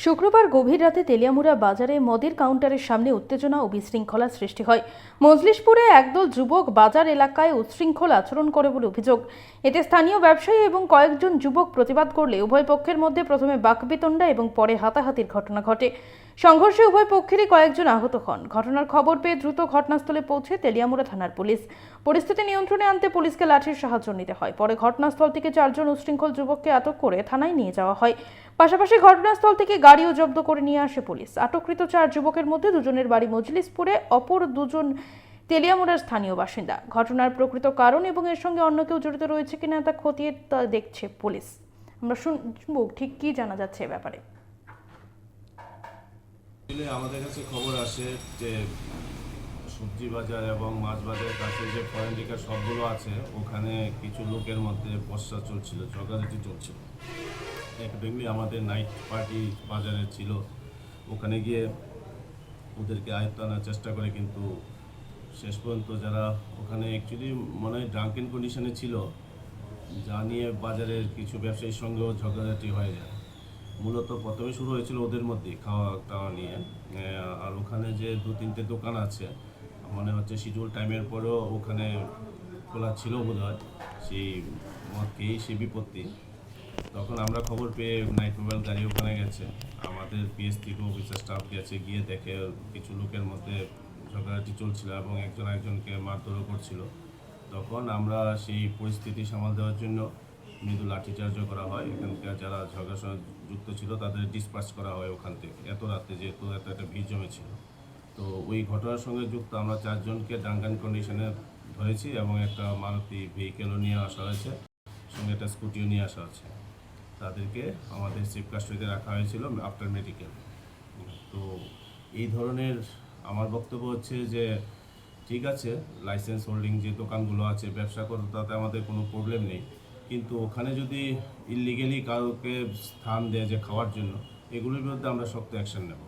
শুক্রবার গভীর রাতে তেলিয়ামুড়া বাজারে মদের কাউন্টারের সামনে উত্তেজনা ও বিশৃঙ্খলা সৃষ্টি হয়। মজলিশপুরে একদল যুবক বাজার এলাকায় উচ্ছৃঙ্খল আচরণ করে বলে অভিযোগ। এতে স্থানীয় ব্যবসায়ী এবং কয়েকজন যুবক প্রতিবাদ করলে উভয় পক্ষের মধ্যে প্রথমে বাকবিতণ্ডা এবং পরে হাতাহাতির ঘটনা ঘটে। সংঘর্ষে উভয় পক্ষেরই কয়েকজন আহত হন। ঘটনার খবর পেয়ে দ্রুত ঘটনাস্থলে পৌঁছে তেলিয়ামুড়া থানার পুলিশ। পরিস্থিতি নিয়ন্ত্রণে আনতে পুলিশকে লাঠির সাহায্য নিতে হয়। পরে ঘটনাস্থল থেকে 4 জন উচ্ছৃঙ্খল যুবককে আটক করে থানায় নিয়ে যাওয়া হয়। পাশাপাশি ঘটনাস্থল থেকে গাড়িও জব্দ করে নিয়ে আসে পুলিশ। আটককৃত 4 যুবকের মধ্যে 2 জনের বাড়ি মজলিশপুরে, অপর 2 জন তেলিয়ামুড়ার স্থানীয় বাসিন্দা। ঘটনার প্রকৃত কারণ এবং এর সঙ্গে অন্য কেউ জড়িত রয়েছে কিনা তা খতিয়ে দেখছে পুলিশ। আমরা শুনবো ঠিক কি জানা যাচ্ছে এ ব্যাপারে। আমাদের কাছে খবর আসে যে সবজি বাজার এবং মাছ বাজারের কাছে যে ফরেন লিকার সবগুলো আছে, ওখানে কিছু লোকের মধ্যে বর্ষা চলছিল, ঝগড়াঝাটি চলছিল। অ্যাকর্ডিংলি আমাদের নাইট পার্টি বাজারে ছিল, ওখানে গিয়ে ওদেরকে আয়ত্ত আনার চেষ্টা করে, কিন্তু শেষ পর্যন্ত যারা ওখানে অ্যাকচুয়ালি মনে হয় ড্রাঙ্কেন কন্ডিশনে ছিল, যা নিয়ে বাজারের কিছু ব্যবসায়ীর সঙ্গেও ঝগড়াঝাটি হয়ে যায়। মূলত প্রথমে শুরু হয়েছিল ওদের মধ্যেই খাওয়া দাওয়া নিয়ে। আর ওখানে যে 2-3টে দোকান আছে, মনে হচ্ছে শিডিউল টাইমের পরেও ওখানে খোলা ছিল বোধহয়, সেই মদ খেয়েই সে বিপত্তি। তখন আমরা খবর পেয়ে নাইট মোবাইল গাড়ি ওখানে গেছে, আমাদের পিএস থেকে অফিসার স্টাফ গেছে, গিয়ে দেখে কিছু লোকের মধ্যে ঝগড়াঝাটি চলছিল এবং একজন একজনকে মারধরও করছিল। তখন আমরা সেই পরিস্থিতি সামাল দেওয়ার জন্য মৃদু লাঠিচার্জও করা হয়। এখানকার যারা ঝগড়ার সঙ্গে যুক্ত ছিল তাদের ডিসপার্স করা হয় ওখান থেকে, এত রাতে যেহেতু একটা ভিড় জমেছিল। তো ওই ঘটনার সঙ্গে যুক্ত আমরা 4 জনকে ড্রাঙ্কেন কন্ডিশনে ধরেছি এবং একটা মারুতি ভেহিকেলও নিয়ে আসা হয়েছে, সঙ্গে একটা স্কুটিও নিয়ে আসা হচ্ছে। তাদেরকে আমাদের সেফ কাস্টডিতে রাখা হয়েছিল আফটার মেডিকেল। তো এই ধরনের আমার বক্তব্য হচ্ছে যে ঠিক আছে, লাইসেন্স হোল্ডিং যে দোকানগুলো আছে ব্যবসা করতে, তাতে আমাদের কোনো প্রবলেম নেই, কিন্তু ওখানে যদি ইললিগেলি কাউকে স্থান দেয় যে খাওয়ার জন্য, এগুলোর বিরুদ্ধে আমরা শক্ত অ্যাকশন নেব।